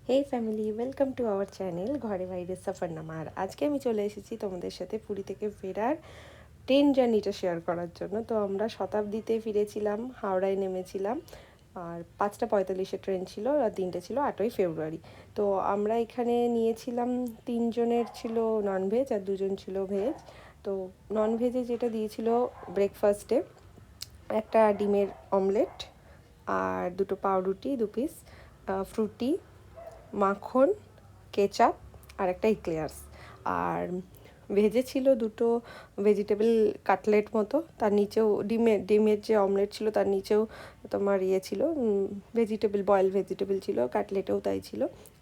Hey family, welcome to our channel ঘরে বাইরে সফরনামা। আর আজকে আমি চলে এসেছি তোমাদের সাথে পুরী থেকে ফেরার ট্রেন জার্নিটা শেয়ার করার জন্য। তো আমরা শতাব্দীতে ফিরেছিলাম, হাওড়ায় নেমেছিলাম, আর 5:45 ট্রেন ছিল, আর 3টে ছিল 8ই ফেব্রুয়ারি। তো আমরা এখানে নিয়েছিলাম 3জনের ছিল ননভেজ আর 2জন ছিল ভেজ। তো ননভেজে যেটা দিয়েছিল ব্রেকফাস্টে একটা ডিমের অমলেট, আর 2টো পাউরুটি 2 পিস, ফ্রুটি, মাখন, কেচাপ আর একটা ইক্লেয়ার্স। আর ভেজে ছিল 2টো ভেজিটেবল কাটলেট মতো, তার নিচেও ডিমের যে অমলেট ছিল তার নিচেও তোমার ছিল ভেজিটেবল, বয়েল ভেজিটেবল ছিল, কাটলেটেও তাই ছিল।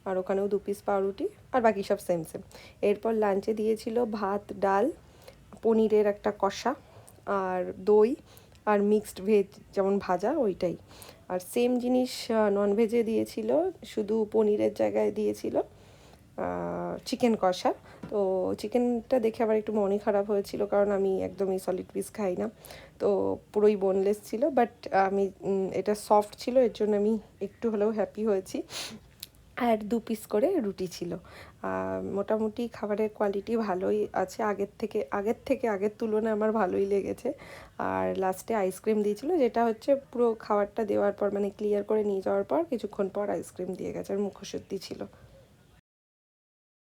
আর ওখানেও 2 পিস পাউরুটি, আর বাকি সব সেম সেম। এরপর লাঞ্চে দিয়েছিল ভাত, ডাল, পনিরের একটা কষা, আর দই, আর মিক্সড ভেজ যেমন ভাজা ওইটাই। আর সেম জিনিস ননভেজে দিয়েছিল, শুধু পনিরের জায়গায় দিয়েছিল চিকেন কষা। তো চিকেনটা দেখে আমার একটু মনই খারাপ হয়েছিল, কারণ আমি একদমই সলিড পিস খাই না, তো পুরোই বোনলেস ছিল। বাট আমি এটা সফট ছিল, এর জন্য আমি একটু হলেও হ্যাপি হয়েছি। আর 2 পিস করে রুটি ছিল। মোটামুটি খাবারের কোয়ালিটি ভালোই আছে, আগের তুলনায় আমার ভালোই লেগেছে। আর লাস্টে আইসক্রিম দিয়েছিল, যেটা হচ্ছে পুরো খাবারটা দেওয়ার পর, মানে ক্লিয়ার করে নিয়ে যাওয়ার পর কিছুক্ষণ পর আইসক্রিম দিয়ে গেছে, আর মুখশুদ্ধি ছিল।